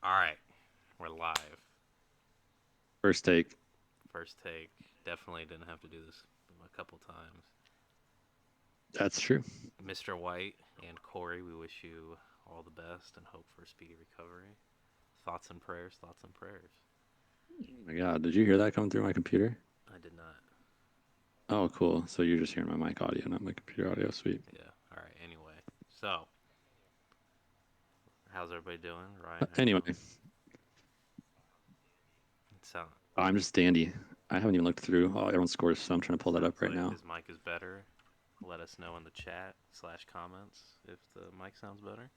All right, we're live. First take. First take. Definitely didn't have to do this a couple times. That's true. Mr. White and Corey, we wish you all the best and hope for a speedy recovery. Thoughts and prayers, thoughts and prayers. Oh my God, did you hear that come through my computer? I did not. Oh, cool. So you're just hearing my mic audio, not my computer audio. Sweet. Yeah, all right, anyway. So, how's everybody doing? Ryan, how you Anyway, doing? Sound, I'm just dandy. I haven't even looked through all everyone's scores, so I'm trying to pull that sounds up right like now. his mic is better. Let us know in the chat / comments if the mic sounds better.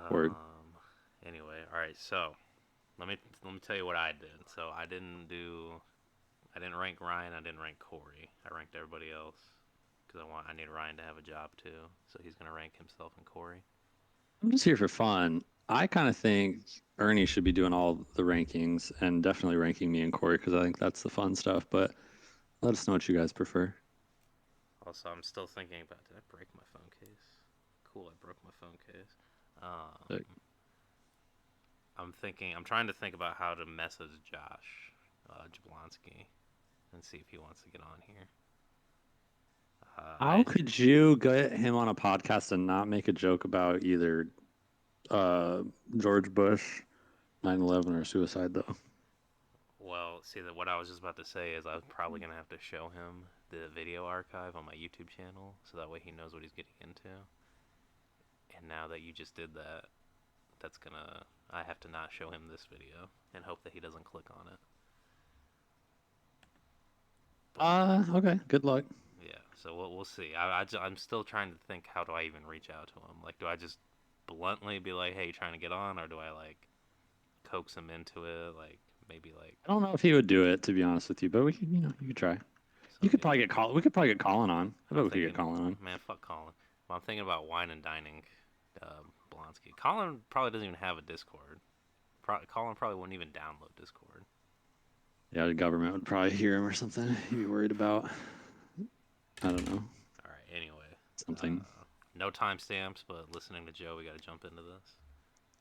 Word. Um, anyway, all right, so let me tell you what I did. So I didn't rank Ryan. I didn't rank Corey. I ranked everybody else because I need Ryan to have a job too. So he's gonna rank himself and Corey. I'm just here for fun. I kind of think Ernie should be doing all the rankings and definitely ranking me and Corey because I think that's the fun stuff. But let us know what you guys prefer. Also, I'm still thinking about did I break my phone case? Cool, I broke my phone case. Like, I'm trying to think about how to message Josh Jablonski and see if he wants to get on here. how could you get him on a podcast and not make a joke about either uh, George Bush, 9/11, or suicide, though? Well, see that what I was just about to say is I was probably gonna have to show him the video archive on my YouTube channel so that way he knows what he's getting into. And now that you just did that, that's gonna I have to not show him this video and hope that he doesn't click on it. But Okay. Good luck. yeah, so we'll see. I'm still trying to think how do I even reach out to him? Like, do I just bluntly be like, "Hey, trying to get on," or do I like coax him into it? Like maybe like I don't know if he would do it, to be honest with you, but we could, you could try. so You could yeah. probably get call. We could probably get Colin on. I I'm bet we could get thinking, Colin on. man, fuck Colin. Well, I'm thinking about wine and dining, Blonsky. Colin probably doesn't even have a Discord. Colin probably wouldn't even download Discord. Yeah, the government would probably hear him or something. He'd be worried about. I don't know, All right. Anyway, something. no timestamps, but listening to Joe, we got to jump into this.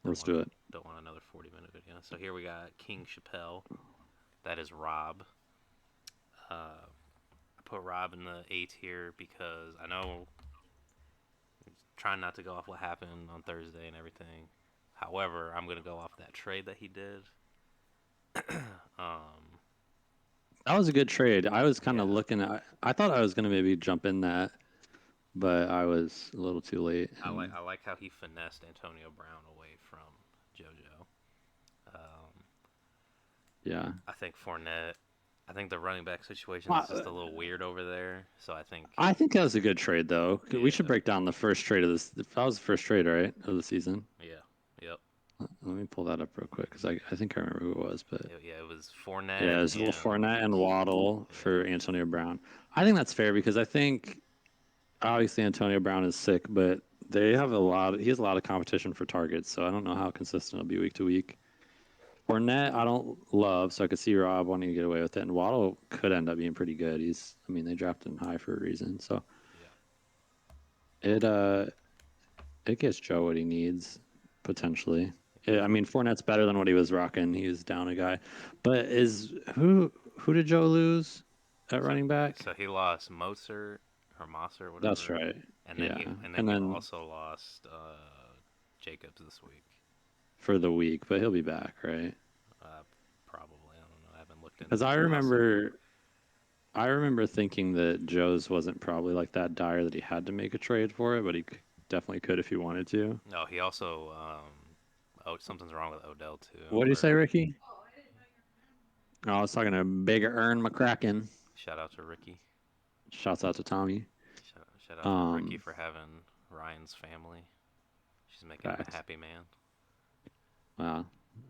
Don't Let's want do it. don't want another 40-minute video. So here we got King Chappelle. That is Rob. I put Rob in the A tier because I know trying not to go off what happened on Thursday and everything. However, I'm gonna go off that trade that he did. um, That was a good trade. I was kind of yeah, looking at. I thought I was gonna maybe jump in that, but I was a little too late. And I like how he finessed Antonio Brown away from JoJo. Um, yeah, I think Fournette. I think the running back situation is just well, a little weird over there. So I think, I think that was a good trade though. We should yeah, break down the first trade of this. That was the first trade, right, of the season. yeah, yep, Let me pull that up real quick because I think I remember who it was, but yeah. It was Fournette yeah, it's Fournette and and Waddle yeah, for Antonio Brown. I think that's fair because I think obviously Antonio Brown is sick, but they have a lot. He has a lot of competition for targets, so I don't know how consistent it'll be week to week. Fournette, I don't love, so I could see Rob wanting to get away with it, and Waddle could end up being pretty good. I mean, they drafted him high for a reason, so yeah. it uh, it gets Joe what he needs potentially. Yeah, I mean, Fournette's better than what he was rocking. He was down a guy, but is who did Joe lose at So running back? so he lost Mozart or Mosser, That's whatever, right. and then Yeah, he and then also lost Jacobs this week. for the week, but he'll be back, right? Uh, Probably. I don't know. I haven't looked Because into it unless. I remember thinking that Joe's wasn't probably like that dire that he had to make a trade for it, but definitely could if he wanted to. No, he also. Oh, something's wrong with Odell too. What did you say, Or Ricky? Oh, I was talking to Big Ern McCracken. shout out to Ricky. Shouts out to Tommy. Shout out to Ricky Um, for having Ryan's family. She's making him a Facts. happy man. Well,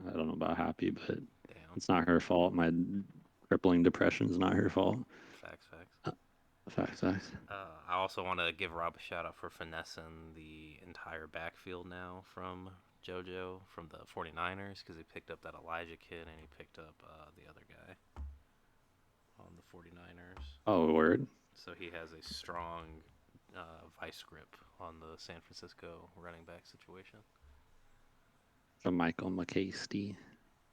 I don't know about happy, but Damn. it's not her fault. My crippling depression is not her fault. Facts, facts. Facts, facts. I also want to give Rob a shout out for finessing the entire backfield now from JoJo from the 49ers because he picked up that Elijah kid and he picked up the other guy on the 49ers. Oh, word. So he has a strong vice grip on the San Francisco running back situation. From Michael McCasty,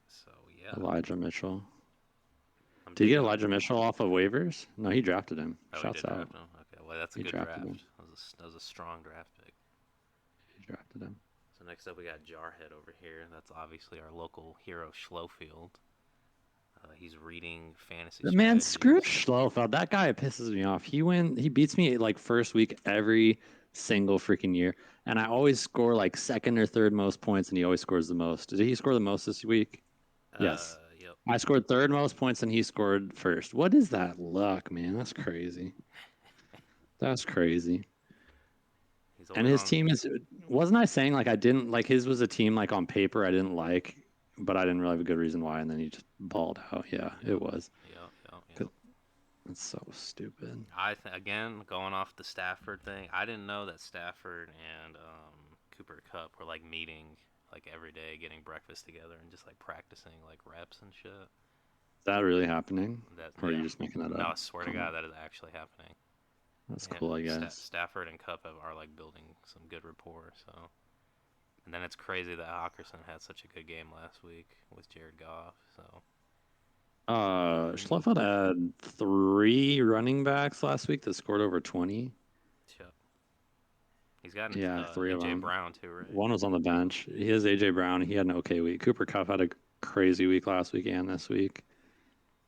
So yeah, Elijah Mitchell. I'm Did you get digging. Elijah Mitchell off of waivers? No, he drafted him. Oh, he Shouts did out. draft him. Okay, well that's a He good drafted him. draft. That was a strong draft pick. He drafted him. So next up we got Jarhead over here. That's obviously our local hero Schlofield. He's reading fantasy Man, screw strategies. Schlofeld. That guy pisses me off. He beats me like first week every single freaking year, and I always score like second or third most points, and he always scores the most. Did he score the most this week? Yes. Yep. I scored third most points, and he scored first. What is that luck, man? That's crazy. That's crazy. He's And always his on. team is. Wasn't I saying like I didn't like his was a team like on paper I didn't like, but I didn't really have a good reason why, and then he just balled out. Yeah, it Yep. was. Yep. That's so stupid. Again, going off the Stafford thing, I didn't know that Stafford and Cooper Cup were like meeting like every day, getting breakfast together and just like practicing like reps and shit. Is that really happening? That Or are you yeah, just making that no, up? I swear to Oh, God, that is actually happening. that's cool, I guess. Stafford and Cup are like building some good rapport. So, and then it's crazy that Hawkinson had such a good game last week with Jared Goff. So who knew? Schlefeld had 3 running backs last week that scored over 20. Yep. He's got Yeah, 3 of AJ them. Brown too, right? One was on the bench. He has AJ Brown. He had an okay week. Cooper Cup had a crazy week last week and this week.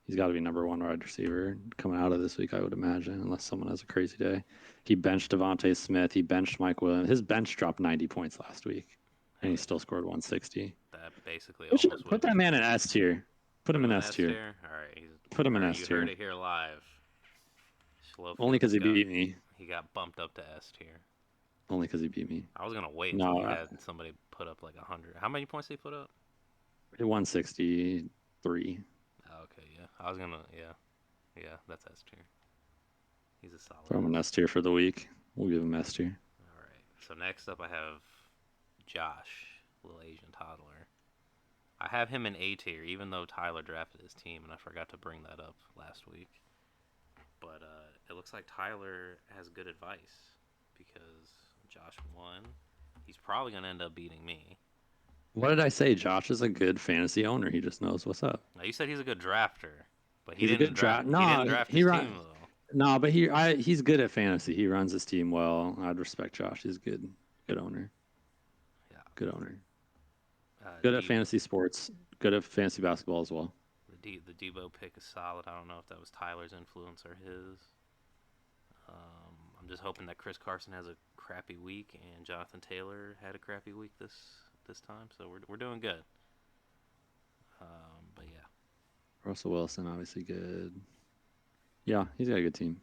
He's got to be number one wide receiver coming out of this week, I would imagine, unless someone has a crazy day. He benched Devontae Smith. He benched Mike Williams. His bench dropped 90 points last week, and he Hey, still scored 160. that basically We should almost would put have that been. man in S tier. Put Put him him in in S S tier. tier. All right, Put him in S You heard tier. it here live. Only Schlofield because has he got beat me. he got bumped up to S tier. Only because he beat me. I was gonna wait until No, he had somebody put up like 100. How many points did he put up? 163. Oh, okay, yeah. I was gonna, yeah. That's S tier. He's a solid Throw him in S. S tier for the week. We'll give him S tier. All right. So next up, I have Josh, little Asian toddler. I have him in A tier, even though Tyler drafted his team, and I forgot to bring that up last week. But it looks like Tyler has good advice because Josh won. He's probably gonna end up beating me. What did I say? Josh is a good fantasy owner. He just knows what's up. Now you said he's a good drafter, but he He's a didn't good draft. draft. He didn't No, draft he his run. team though. No, but he's good at fantasy. He runs his team well. I'd respect Josh. He's good owner. Yeah. Good owner. Good at Deep, fantasy sports. Good at fantasy basketball as well. the Debo pick is solid. I don't know if that was Tyler's influence or his. I'm just hoping that Chris Carson has a crappy week and Jonathan Taylor had a crappy week this time. So we're doing good. But yeah, Russell Wilson, obviously good. Yeah, he's got a good team.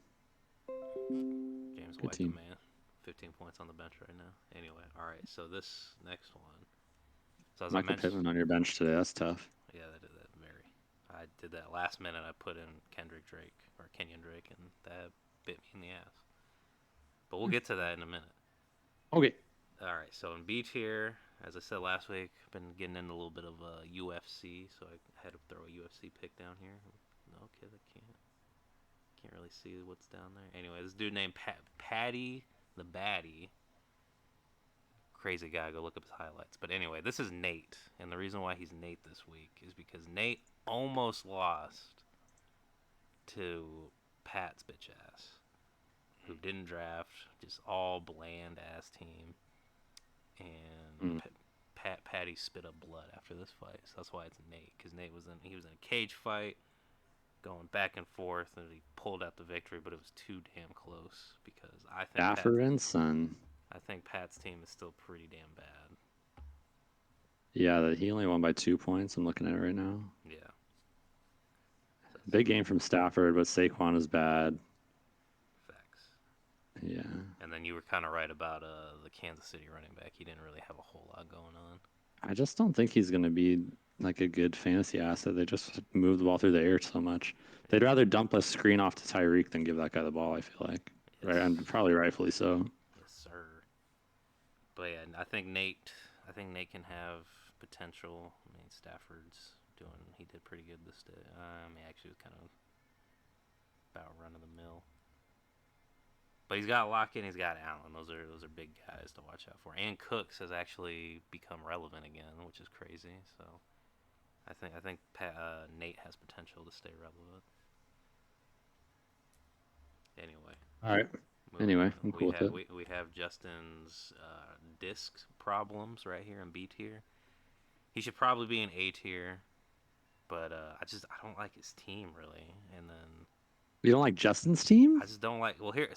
James Good White the team. man, 15 points on the bench right now. Anyway, all right. So this next one. So as I Michael mentioned, Pittman on your bench today. That's tough. yeah, that very. I did that last minute. I put in Kendrick Drake or Kenyon Drake, and that bit me in the ass. But we'll get to that in a minute. Okay. All right, so in B tier, as I said last week, I've been getting into a little bit of UFC, so I had to throw a UFC pick down here. Okay, I can't really see what's down there. Anyway, this dude named Patty the Baddie, crazy guy. Go look up his highlights. But anyway, this is Nate, and the reason why he's Nate this week is because Nate almost lost to Pat's bitch ass, who didn't draft, just all bland ass team. And Mm. Patty spit up blood after this fight. So that's why it's Nate, because Nate was in a cage fight, going back and forth, and he pulled out the victory, but it was too damn close. Because Stafford and Son. I think Pat's team is still pretty damn bad. Yeah, he only won by 2 points. I'm looking at it right now. Yeah. Big game from Stafford, but Saquon is bad. Facts. Yeah. And then you were kind of right about the Kansas City running back. He didn't really have a whole lot going on. I just don't think he's going to be like a good fantasy asset. They just move the ball through the air so much. They'd rather dump a screen off to Tyreek than give that guy the ball, I feel like. Yes. Right, and probably rightfully so. Yes, sir. But yeah, I think Nate can have potential. I mean, Stafford's he did pretty good this day. I mean, actually, it was kind of about run of the mill. But he's got Lockett and he's got Allen. Those are big guys to watch out for. And Cooks has actually become relevant again, which is crazy. So I think Nate has potential to stay relevant. Anyway, All right. moving Anyway, on. I'm We cool with have it. we have Justin's disc problems right here in B tier. He should probably be in A tier, but I don't like his team really. And then You don't like Justin's team? I just don't like. Well, here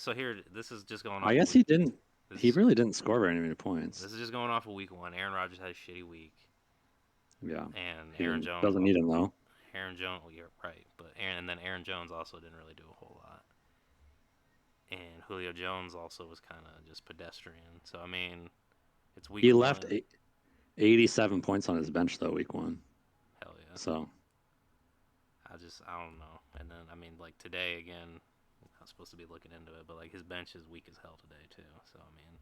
this is just going I off a guess week. he didn't. This He is really didn't score very many points. this is just going off of week one. Aaron Rodgers had a shitty week, Yeah, and he didn't. Doesn't need him though. Aaron Jones. Well, you're right, but Aaron Jones also didn't really do a whole lot, and Julio Jones also was kind of just pedestrian. So I mean, it's week He left one. 87 points on his bench though, week one. Hell yeah. So I don't know. And then I mean, like today again, I'm supposed to be looking into it, but like his bench is weak as hell today too. So I mean,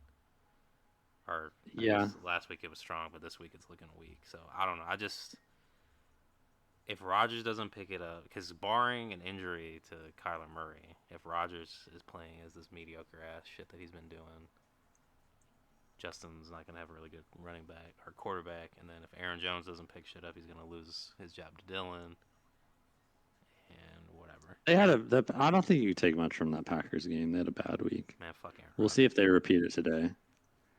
or I yeah, guess last week it was strong, but this week it's looking weak. So I don't know. I just if Rodgers doesn't pick it up, because barring an injury to Kyler Murray, if Rodgers is playing as this mediocre ass shit that he's been doing, Justin's not gonna have a really good running back or quarterback. And then if Aaron Jones doesn't pick shit up, he's gonna lose his job to Dylan and whatever. they had a. I don't think you could take much from that Packers game. They had a bad week. Man, fuck Aaron We'll see Rodgers. if they repeat it today.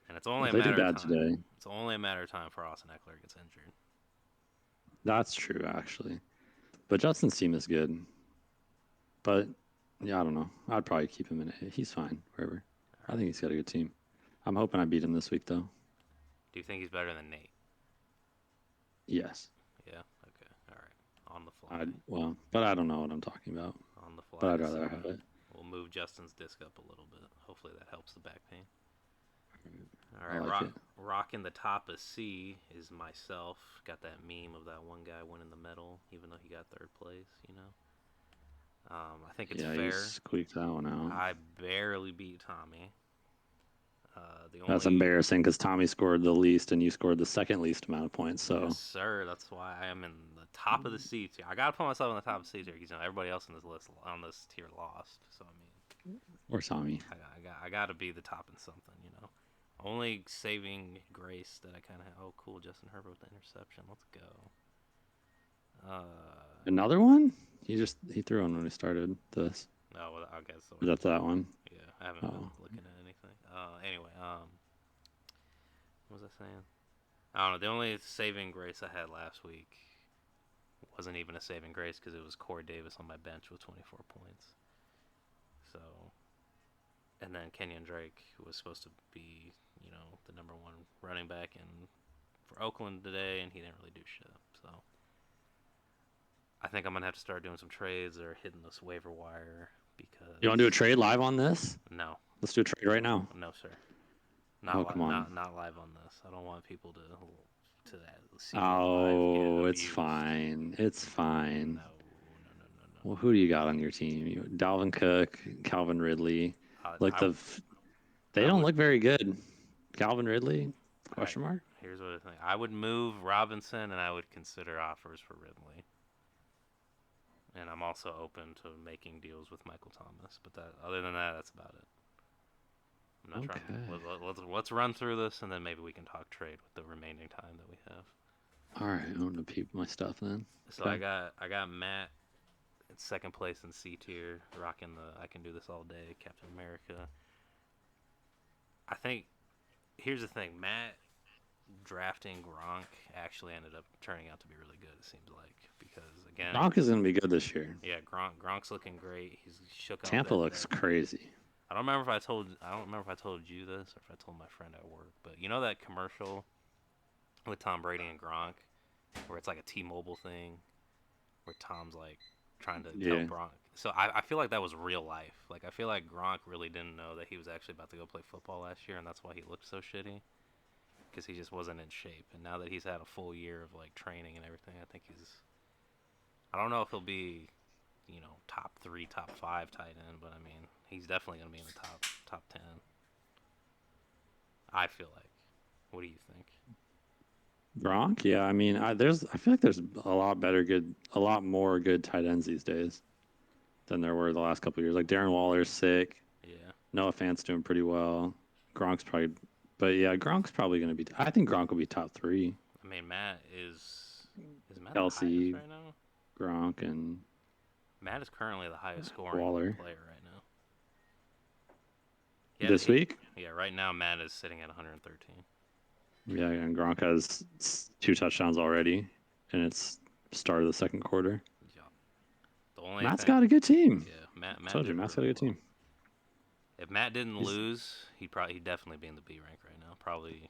And it's only If a they do matter of bad time. today, It's only a matter of time for Austin Eckler gets injured. that's true actually. But Justin's team is good. But yeah, I don't know. I'd probably keep him in it. He's fine wherever. I think he's got a good team. I'm hoping I beat him this week though. Do you think he's better than Nate? Yes. Yeah. Okay. All right. On the fly. But I don't know what I'm talking about. On the fly. But I'd rather have it. We'll move Justin's disc up a little bit. Hopefully that helps the back pain. All I right, like it. rocking the top of C is myself. Got that meme of that one guy winning the medal, even though he got third place. You know, I think it's Yeah, fair. you squeaked that one out. I barely beat Tommy. That's embarrassing because Tommy scored the least and you scored the second least amount of points. So Yes, sir. That's why I am in the top of the C tier. I gotta put myself in the top of the C tier because you know everybody else on this list on this tier lost. So I mean, or Tommy. I gotta be the top in something. You know. Only saving grace that I kind of oh cool Justin Herbert with the interception. Let's go. Another one? He threw one when we started this. No, well, I guess so. That's that one. Yeah, I haven't been looking at anything. Anyway, what was I saying? I don't know. The only saving grace I had last week wasn't even a saving grace because it was Corey Davis on my bench with 24 points. So, and then Kenyon Drake was supposed to be, you know, the number one running back for Oakland today, and he didn't really do shit. So, I think I'm gonna have to start doing some trades or hitting this waiver wire because. You want to do a trade live on this? No. Let's do a trade right now. No, sir. Come on. Not live on this. I don't want people to see. Oh, it's fine. It's fine. No. Well, who do you got on your team? Dalvin Cook, Calvin Ridley. They don't look very good. Calvin Ridley? Question mark. Here's what I think. I would move Robinson, and I would consider offers for Ridley. And I'm also open to making deals with Michael Thomas. But other than that, that's about it. I'm not trying. Let's run through this, and then maybe we can talk trade with the remaining time that we have. All right, I'm gonna peep my stuff then. So okay. I got Matt in second place in C tier, rocking the I can do this all day Captain America. I think here's the thing, Matt drafting Gronk actually ended up turning out to be really good. It seems like because again, Gronk is gonna be good this year. Yeah, Gronk's looking great. He's shook up. Tampa looks crazy. I don't remember if I told you this or if I told my friend at work, but you know that commercial with Tom Brady and Gronk, where it's like a T-Mobile thing, where Tom's like trying to tell Gronk. So I feel like that was real life. Like I feel like Gronk really didn't know that he was actually about to go play football last year, and that's why he looked so shitty, because he just wasn't in shape. And now that he's had a full year of like training and everything, I think he's. I don't know if he'll be, you know, top 3, top 5 tight end, but I mean, he's definitely gonna be in the top 10. I feel like. What do you think? Gronk, yeah. I mean, I feel like there's a lot more good tight ends these days than there were the last couple of years. Like Darren Waller's sick. Yeah. Noah Fant's doing pretty well. Gronk's probably, but yeah, Gronk's probably going to be. I think Gronk will be top three. I mean, Matt is Matt the highest Kelsey, right now? Gronk, and Matt is currently the highest scoring Waller player right now. this week. Yeah, right now Matt is sitting at 113. Yeah, and Gronk has 2 touchdowns already, and it's start of the second quarter. Yeah. The only Matt's thing, got a good team. yeah, Matt Told you, did Matt's got really a good well. team. If Matt didn't He's lose, he'd definitely be in the B rank right now. Probably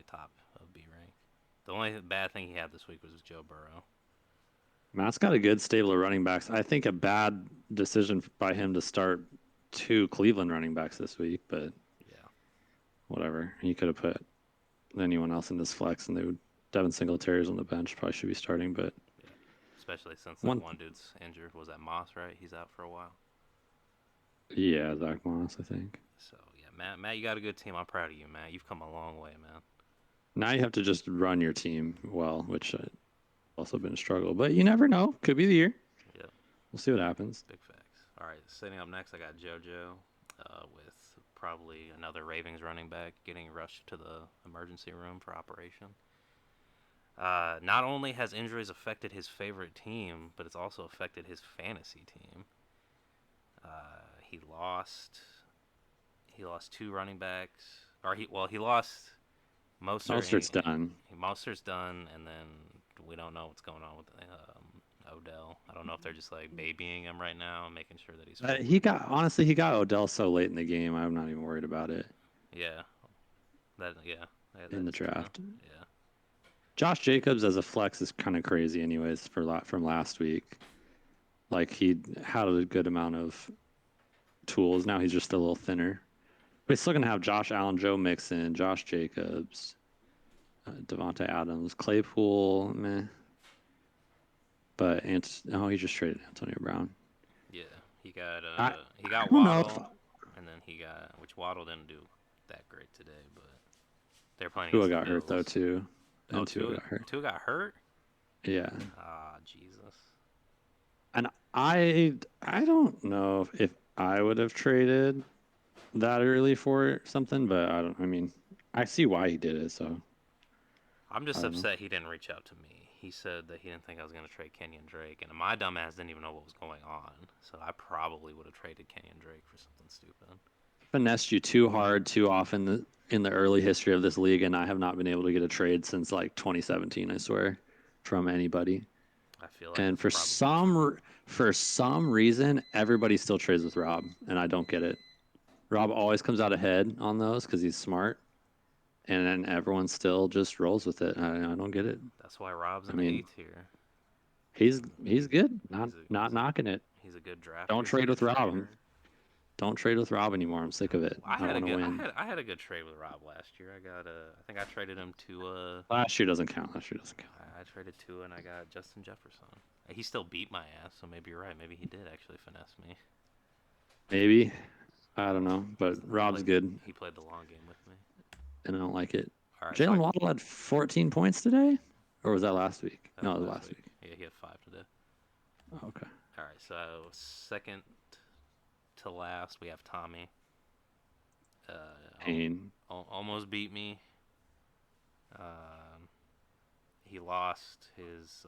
top of B rank. The only bad thing he had this week was Joe Burrow. Matt's got a good stable of running backs. I think a bad decision by him to start 2 Cleveland running backs this week, but Yeah. whatever. He could have put anyone else in this flex, and they would. Devin Singletary's on the bench, probably should be starting, but Yeah. Especially since that one, one dude's injured. Was that Moss, right? He's out for a while. yeah, Zach Moss, I think. So yeah, Matt, you got a good team. I'm proud of you, Matt. You've come a long way, man. Now you have to just run your team well, which also been a struggle, but you never know. Could be the year. Yeah, We'll see what happens. big facts. All right, sitting up next, I got JoJo with probably another Ravens running back getting rushed to the emergency room for operation. Not only has injuries affected his favorite team, but it's also affected his fantasy team. He lost. He lost 2 running backs, or he lost Mostert. Mostert's done. Mostert's done, and then we don't know what's going on with Odell. I don't know if they're just like babying him right now and making sure that he's fully. He got Odell so late in the game. I'm not even worried about it Yeah, yeah, in that the is true. draft. Yeah, Josh Jacobs as a flex is kind of crazy, anyways. From last week, like he had a good amount of tools. Now he's just a little thinner. But he's still gonna have Josh Allen, Joe Mixon, Josh Jacobs, Devontae Adams, Claypool, meh. But he just traded Antonio Brown. yeah. I He I got don't know if Waddle, and then which Waddle didn't do that great today, but they're playing Tua against the got hurt though Bills. too, Oh, and Tua got hurt. Tua got hurt. Yeah, Ah, Jesus. and I don't know if I would have traded that early for something, but I don't. I mean, I see why he did it, so I'm I just don't know. upset he didn't reach out to me. He said that he didn't think I was going to trade Kenyon Drake, and my dumbass didn't even know what was going on. So I probably would have traded Kenyon Drake for something stupid. Finessed you too hard too often in the early history of this league, and I have not been able to get a trade since like 2017. I swear, from anybody. I feel like And it's probably true. for some reason, everybody still trades with Rob, and I don't get it. Rob always comes out ahead on those because he's smart, and then everyone still just rolls with it. I don't get it. That's why Rob's I in the mean, eighth here. he's good. Not He's a not he's a knocking it. he's a good drafter. Don't He's a trade good with Rob. trader. Don't trade with Rob anymore. I'm sick of it. I I had a want to good win. I had a good trade with Rob last year. I think I traded him to Last year doesn't count. Last year doesn't count. I traded to and I got Justin Jefferson. He still beat my ass, so maybe you're right. Maybe he did actually finesse me. Maybe. I don't know. But He Rob's played good, he played the long game with me. and I don't like it. All right, Jalen Waddle had 14 points today? Or was that last week? that No, was it was last last week. week. Yeah, he had 5 today. Oh, okay. All right, so second to last we have Tommy. Pain. Almost beat me. Um, he lost his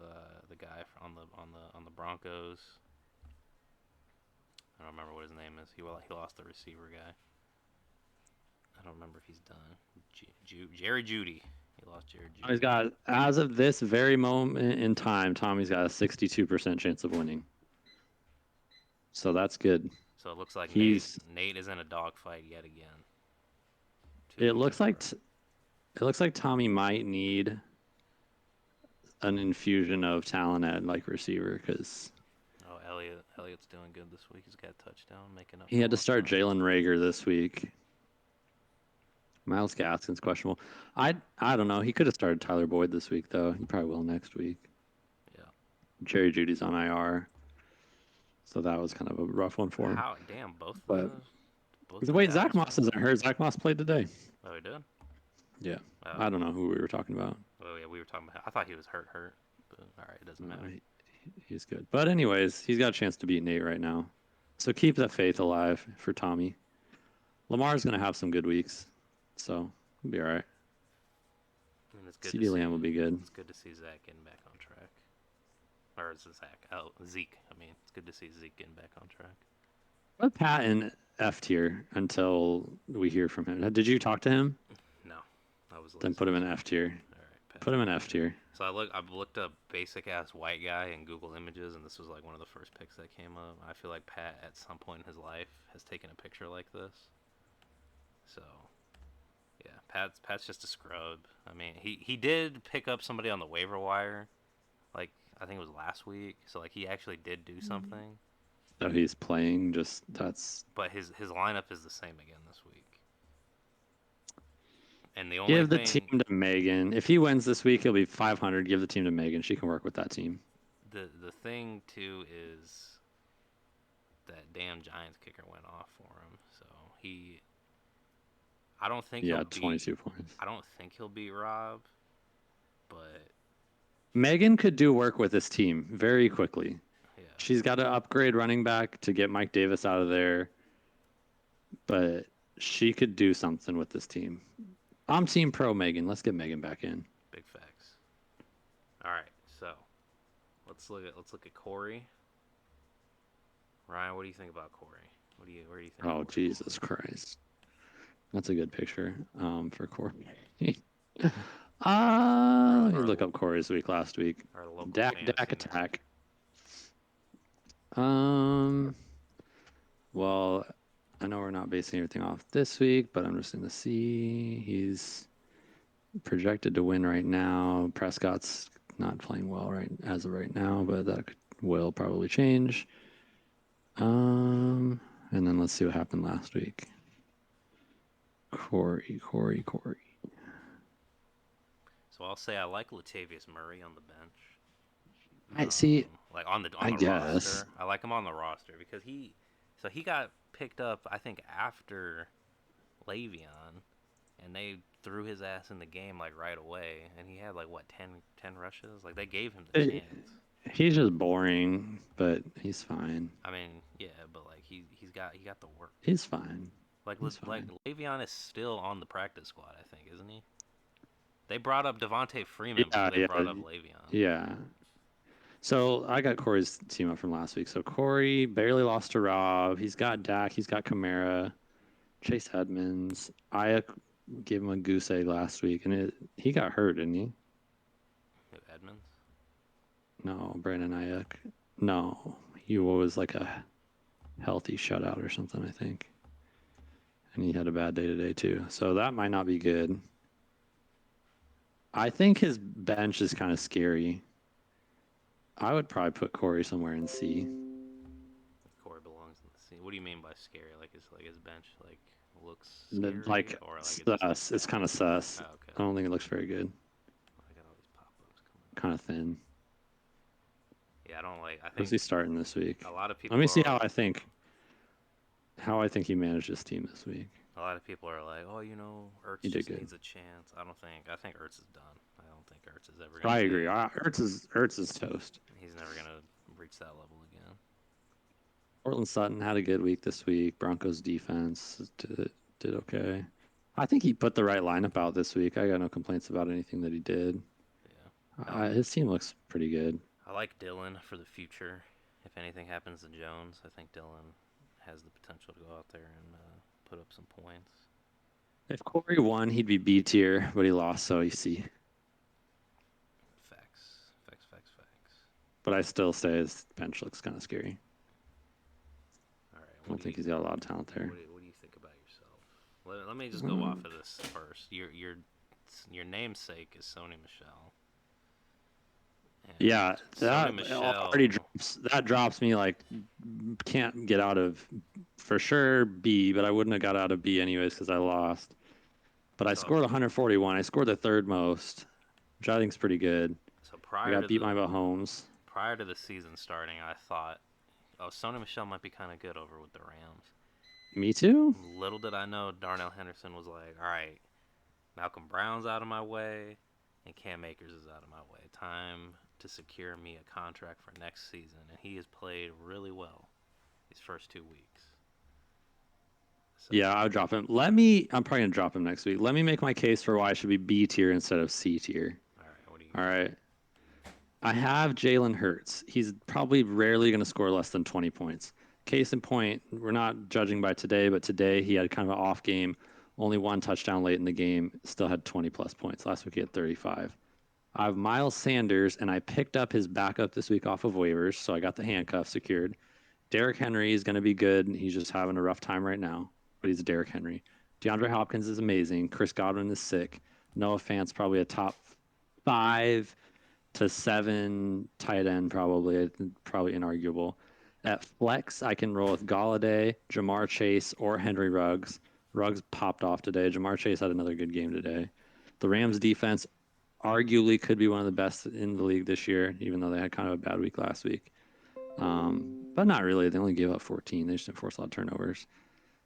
the guy on the Broncos. I don't remember what his name is. He lost the receiver guy. I don't remember if he's done. Jerry Judy. He lost Jerry Judy. He's got, as of this very moment in time, Tommy's got a 62% chance of winning. So that's good. So it looks like He's. Nate is in a dogfight yet again. 2 It weeks in looks a like. row. It looks like Tommy might need an infusion of talent at like receiver because Oh, Elliott's doing good this week. He's got a touchdown, making up he for had to lost start time. Jalen Rager this week. Miles Gaskin's questionable. I don't know. He could have started Tyler Boyd this week though. He probably will next week. Yeah. Jerry Judy's on IR, so that was kind of a rough one for him. How damn But both the wait, Zach Dallas Moss running isn't backs. hurt. Zach Moss played today. Oh, he did. Yeah, Oh, I don't know who we were talking about. oh yeah, we were talking about. I thought he was hurt, but all right, it doesn't No, matter. he's good. But anyways, he's got a chance to beat Nate right now. So keep that faith alive for Tommy. Lamar's going to have some good weeks, so he'll be all right. And it's good to CD see. Lamb will be good. It's good to see Zach getting back on track. Or is it Zach? Oh, Zeke. I mean, it's good to see Zeke getting back on track. Put Pat in F tier until we hear from him. Did you talk to him? No, I was Then lazy put him this in week. F tier. All right, Pat's Put him in in F F tier. tier. So I've looked up basic ass white guy in Google Images, and this was like one of the first pics that came up. I feel like Pat at some point in his life has taken a picture like this. So yeah, Pat's just a scrub. I mean, he did pick up somebody on the waiver wire, like I think it was last week. So like he actually did do something, So he's playing. Just that's but his lineup is the same again this week. And the only give the team thing to Megan. If he wins this week, he'll be 500. Give the team to Megan. She can work with that team. the thing too is that damn Giants kicker went off for him. So he I don't think he'll Yeah, beat 22 points. I don't think he'll beat Rob, but Megan could do work with this team very quickly. yeah. She's got to upgrade running back to get Mike Davis out of there, but she could do something with this team. I'm team pro Megan. Let's get Megan back in. Big facts. All right, so let's look at Corey. Ryan, what do you think about Corey? Where do you think Oh, Corey Jesus belongs? Christ. That's a good picture for Corey. Our, Let me our look up Corey's week last week. our local Dak fantasy nerd. attack. Um, well, I know we're not basing everything off this week, but I'm just going to see. He's projected to win right now. Prescott's not playing well right as of right now, but that will probably change. And then let's see what happened last week. Corey. So I'll say I like Latavius Murray on the bench. I see. Like on I the guess. roster. I like him on the roster because he got picked up I think after Le'Veon, and they threw his ass in the game like right away, and he had like what 10 rushes. Like they gave him the chance. He's just boring, but he's fine. I mean, yeah, but like he got the work. He's fine. He's Like fine. Le'Veon is still on the practice squad, I think, isn't he? They brought up Devontae Freeman before Yeah, they brought yeah, up Le'Veon. yeah. So I got Corey's team up from last week. So Corey barely lost to Rob. He's got Dak. He's got Kamara, Chase Edmonds. I gave him a goose egg last week, and he got hurt, didn't he? Edmonds. No, Brandon Ayuk. No, he was like a healthy shutout or something, I think. And he had a bad day today too. So that might not be good. I think his bench is kind of scary. I would probably put Corey somewhere in C. Corey belongs in the scene. What do you mean by scary? Like his bench like looks scary, Like or like it's just like sus. It's bad. kind of sus. Oh, okay. I don't think it looks very good. I got all these pop-ups coming up. Kind of thin. Yeah, I don't like. I Who's think he starting this week? a lot of Let me people see are. how I think he managed his team this week. A lot of people are like, oh, He Ertz did just good. needs a chance. I don't think. I think Ertz is done. I don't think Ertz is ever I gonna agree. be. Ertz is toast. He's never gonna reach that level again. Portland Sutton had a good week this week. Broncos defense did okay. I think he put the right lineup out this week. I got no complaints about anything that he did. Yeah. No, His team looks pretty good. I like Dylan for the future. If anything happens to Jones, I think Dylan has the potential to go out there and put up some points. If Corey won, he'd be B tier, but he lost, so he's C. Facts. But I still say his bench looks kind of scary. All right. I don't think he's got a lot of talent there. What do you think about yourself? Let me just go off of this first. Your namesake is Sony Michelle. And Yeah, Sony that already Michelle. drops me like can't get out of for sure B, but I wouldn't have got out of B anyways because I lost. But I So scored 141. I scored the third most, which I think is pretty good. so I got beat by Mahomes. prior to the season starting, I thought, oh, Sony Michelle might be kind of good over with the Rams. Me too. Little did I know, Darnell Henderson was like, all right, Malcolm Brown's out of my way, and Cam Akers is out of my way. Time to secure me a contract for next season, and he has played really well these first 2 weeks. So Yeah, I would drop him. I'm probably gonna drop him next week. Let me make my case for why I should be B tier instead of C tier. all right, what do you All got? right. I have Jalen Hurts. He's probably rarely going to score less than 20 points. Case in point, we're not judging by today, but today he had kind of an off game, only one touchdown late in the game, still had 20 plus points. Last week he had 35. I have Miles Sanders, and I picked up his backup this week off of waivers, so I got the handcuff secured. Derrick Henry is going to be good. He's just having a rough time right now, but he's Derrick Henry. DeAndre Hopkins is amazing. Chris Godwin is sick. Noah Fant's probably a top 5 to 7 tight end, probably inarguable. At flex, I can roll with Galladay, Jamar Chase, or Henry Ruggs. Ruggs popped off today. Jamar Chase had another good game today. The Rams defense arguably could be one of the best in the league this year, even though they had kind of a bad week last week. But not really. They only gave up 14. They just didn't force a lot of turnovers.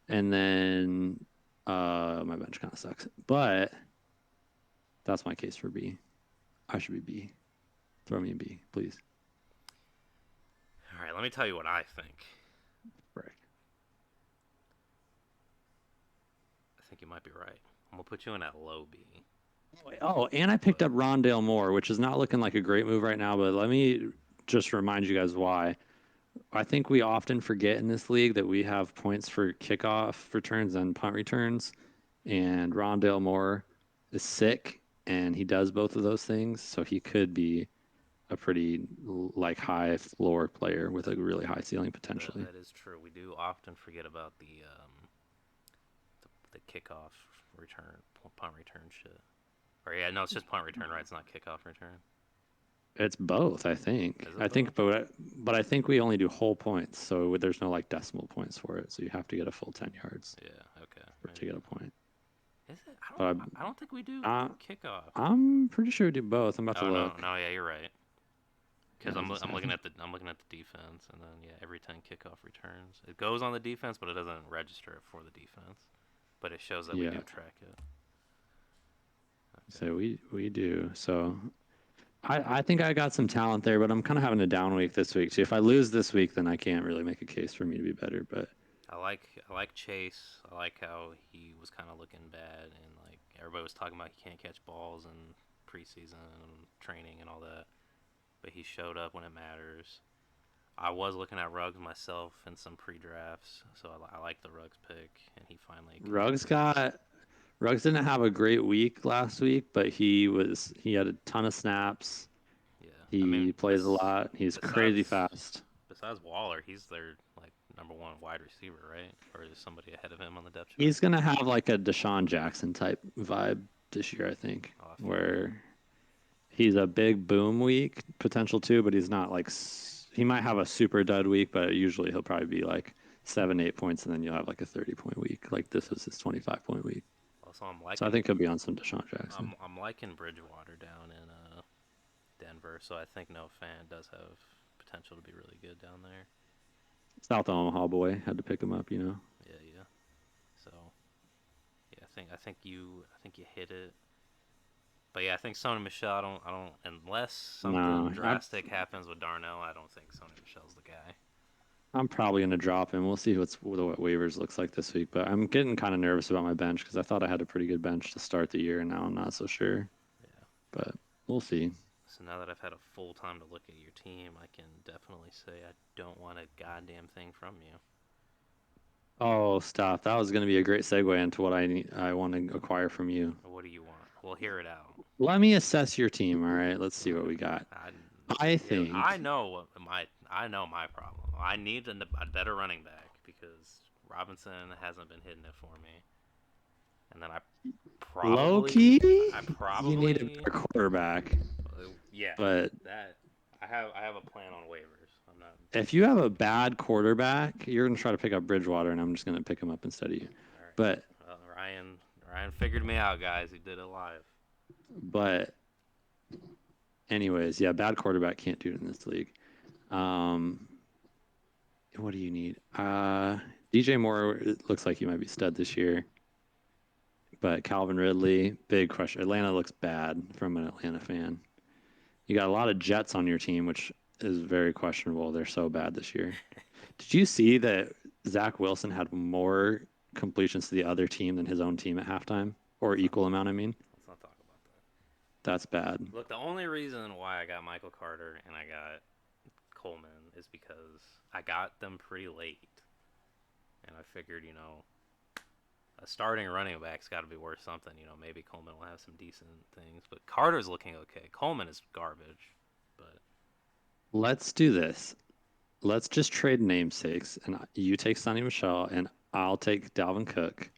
And then my bench kind of sucks. But that's my case for B. I should be B. Throw me in B, please. All right, let me tell you what I think. Frick. I think you might be right. I'm gonna put you in at low B. Oh, and I picked But up Rondale Moore, which is not looking like a great move right now, but let me just remind you guys why. I think we often forget in this league that we have points for kickoff returns and punt returns, and Rondale Moore is sick, and he does both of those things, so he could be a pretty like high floor player with a that really high ceiling potentially. that is true. We do often forget about the kickoff return, punt return shit. Or yeah, no, it's just punt return, right? It's not kickoff return. It's both, I think. Is I it think, both? but I think we only do whole points, so there's no like decimal points for it. So you have to get a full 10 yards Yeah. Okay. to get Maybe. a point. Is it? I don't. But I don't think we do I, kickoff. I'm pretty sure we do both. I'm about to Oh no, look. no, yeah, you're right. Yeah, Because I was gonna say, I'm I looking think at the defense, and then yeah, every 10 kickoff returns, it goes on the defense, but it doesn't register it for the defense. But it shows that we yeah. do track it. Okay. So we do. So I think I got some talent there, but I'm kind of having a down week this week. So if I lose this week, then I can't really make a case for me to be better. But I like Chase. I like how he was kind of looking bad, and like everybody was talking about he can't catch balls in preseason and training and all that. But he showed up when it matters. I was looking at Ruggs myself in some pre-drafts, so I like the Ruggs pick, and he finally kind of Ruggs proved. got Ruggs didn't have a great week last week, but he had a ton of snaps. Yeah, I mean, He plays a lot. He's crazy besides fast. besides Waller, he's their like number one wide receiver, right? Or is somebody ahead of him on the depth chart? He's gonna have like a Deshaun Jackson type vibe this year, I think, Oh, I feel that. where he's a big boom week potential too, but he's not like he might have a super dud week, but usually he'll probably be like 7, 8 points, and then you'll have like a 30 point week. Like this Yeah. was his 25 point week, Also, so I think he'll be on some Deshaun Jackson. I'm liking Bridgewater down in Denver, so I think Noah Fan does have potential to be really good down there. South Omaha boy had to pick him up, you know. Yeah, yeah. So yeah, I think you hit it. But yeah, I think Sony Michelle. I don't unless something No, drastic happens with Darnell. I don't think Sony Michelle's the guy. I'm probably gonna drop him. We'll see what waivers looks like this week, but I'm getting kind of nervous about my bench because I thought I had a pretty good bench to start the year, and now I'm not so sure. Yeah. But we'll see. So now that I've had a full time to look at your team, I can definitely say I don't want a goddamn thing from you. Oh, stop! That was gonna be a great segue into what I want to acquire from you. What do you want? We'll hear it out. Let me assess your team. All right, let's see what we got. I, I I think know what my problem. I need a better running back because Robinson hasn't been hitting it for me. And then low probably key, I you need a probably better quarterback. yeah, But that I have a plan on waivers. I'm not. if you have a bad quarterback, you're gonna try to pick up Bridgewater, and I'm just gonna pick him up instead of you. All right. But Well, Ryan figured me out, guys. He did it live. but anyways, yeah, bad quarterback can't do it in this league. Um, what do you need? DJ Moore it looks like he might be stud this year, but Calvin Ridley, big question. Atlanta looks bad from an Atlanta fan. You got a lot of Jets on your team, which is very questionable. They're so bad this year. Did you see that Zach Wilson had more completions to the other team than his own team at halftime, or Let's not equal amount. I mean, let's not talk about that. that's bad. Look, the only reason why I got Michael Carter and I got Coleman is because I got them pretty late, and I figured, a starting running back's got to be worth something. Maybe Coleman will have some decent things, but Carter's looking okay. Coleman is garbage, but Let's do this. Let's just trade namesakes, and you take Sonny Michelle, and I'll take Dalvin Cook.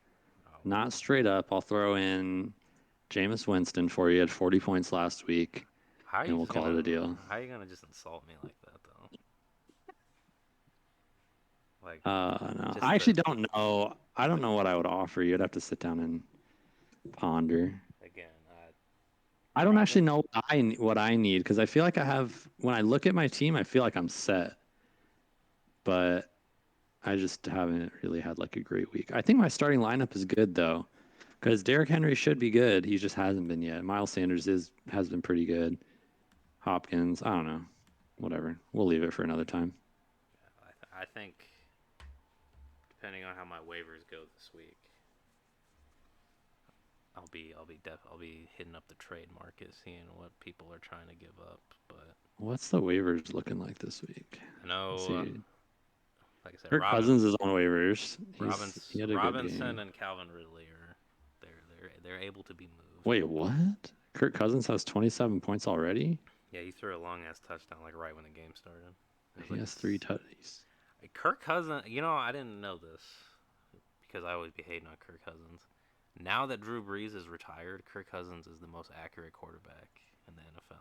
oh, Not straight up. I'll throw in Jameis Winston for you at 40 points last week, how are and you we'll just call it gonna a deal. how are you gonna just insult me like that though? Like No, just I the actually don't know. I don't know what I would offer you. I'd have to sit down and ponder. again, I don't actually Robin. know what I need because I feel like I have. When I look at my team, I feel like I'm set, but I just haven't really had like a great week. I think my starting lineup is good though, because Derrick Henry should be good. He just hasn't been yet. Miles Sanders has been pretty good. Hopkins, I don't know. Whatever. We'll leave it for another time. I think depending on how my waivers go this week, I'll be hitting up the trade market, seeing what people are trying to give up. But What's the waivers looking like this week? I Let's know, see. like I said, Kirk Cousins is on waivers. He had a good Robinson game. and Calvin Ridley are they're able to be moved. Wait, what? Kirk Cousins has 27 points already? Yeah, he threw a long ass touchdown like right when the game started. It was He like has three tutties. Kirk Cousins. I didn't know this because I always be hating on Kirk Cousins. Now that Drew Brees is retired, Kirk Cousins is the most accurate quarterback in the NFL.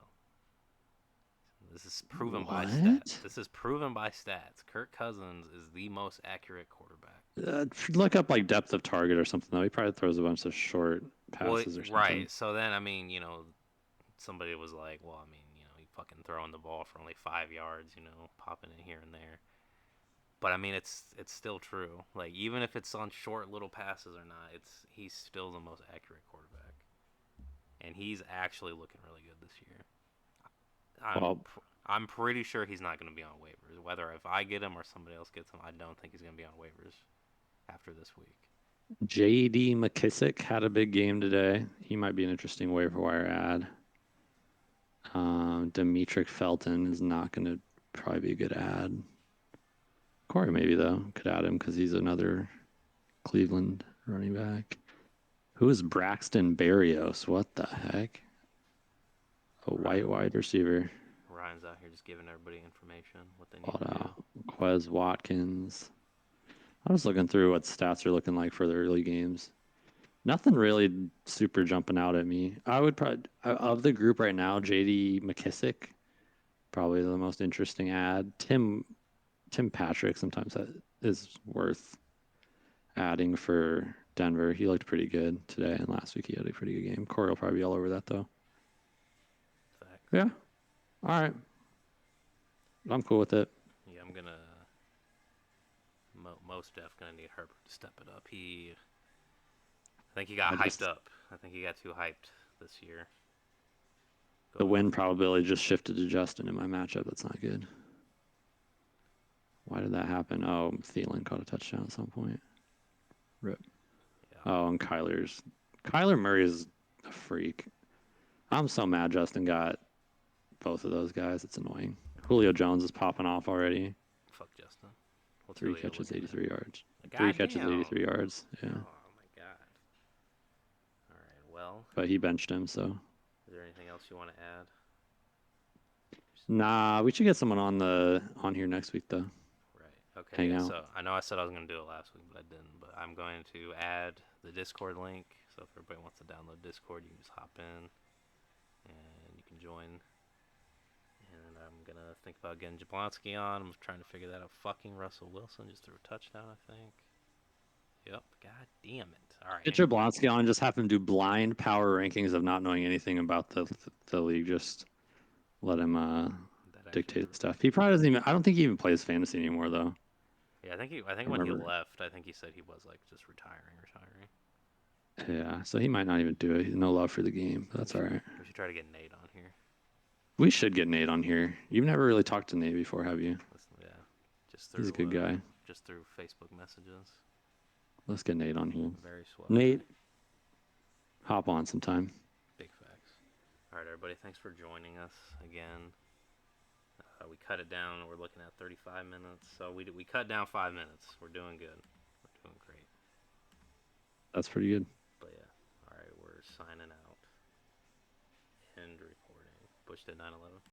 This is proven by stats. What? This is proven by stats. Kirk Cousins is the most accurate quarterback. Look up like depth of target or something though. He probably throws a bunch of short Well, passes or something. right. So then, somebody was like, well, he fucking throwing the ball for only 5 yards, popping it here and there. But it's still true. Like even if it's on short little passes or not, he's still the most accurate quarterback, and he's actually looking really good this year. I'm Well, I'm pretty sure he's not going to be on waivers. Whether if I get him or somebody else gets him, I don't think he's going to be on waivers after this week. J.D. McKissick had a big game today. He might be an interesting waiver wire ad. Demetric Felton is not going to probably be a good ad. Corey maybe though could add him because he's another Cleveland running back. Who is Braxton Berrios? What the heck? A white Ryan wide receiver. Ryan's out here just giving everybody information what they need Bought to do. out. Quez Watkins. I was looking through what stats are looking like for the early games. Nothing really super jumping out at me. I would probably of the group right now, JD McKissick, probably the most interesting ad. Tim Patrick sometimes that is worth adding for Denver. He looked pretty good today, and last week he had a pretty good game. Corey will probably be all over that though. Facts. Yeah. All right. I'm cool with it. Yeah, I'm gonna most def gonna need Herbert to step it up. I think he got I hyped just up. I think he got too hyped this year. the Going win probability just shifted to Justin in my matchup. That's not good. Why did that happen? Oh, Thielen caught a touchdown at some point. Rip. yeah, Oh, and Kyler Murray is a freak. I'm so mad Justin got both of those guys. It's annoying. Julio Jones is popping off already. fuck Justin. What's Three Julio catches, looking at? 83 yards. Three catches, Goddamn. 83 yards. Yeah. Oh my god. All right. Well, But he benched him, so. is there anything else you want to add? Nah, we should get someone on here next week though. Right. Okay. Hang Yeah. out. So I know I said I was gonna do it last week, but I didn't. But I'm going to add the Discord link. So if everybody wants to download Discord, you can just hop in and you can join. And I'm gonna think about getting Jablonski on. I'm trying to figure that out. Fucking Russell Wilson just threw a touchdown, I think. Yep. God damn it. All right. Get Jablonski on and just have him do blind power rankings of not knowing anything about the league. Just let him That actually is. dictate stuff. He probably doesn't even. I don't think he even plays fantasy anymore though. Yeah, I think I when he remember. left, I think he said he was like just retiring. Yeah, so he might not even do it. He's no love for the game, but that's all right. We should try to get Nate on here. We should get Nate on here. You've never really talked to Nate before, have you? Yeah, just He's through a good guy. just through Facebook messages. Let's get Nate on here. Very swell. Nate, hop on sometime. Big facts. All right, everybody. Thanks for joining us again. We cut it down. We're looking at 35 minutes. So we cut down 5 minutes. We're doing good. We're doing great. That's pretty good. But yeah. All right, we're signing out. End recording. Pushed at 9/11.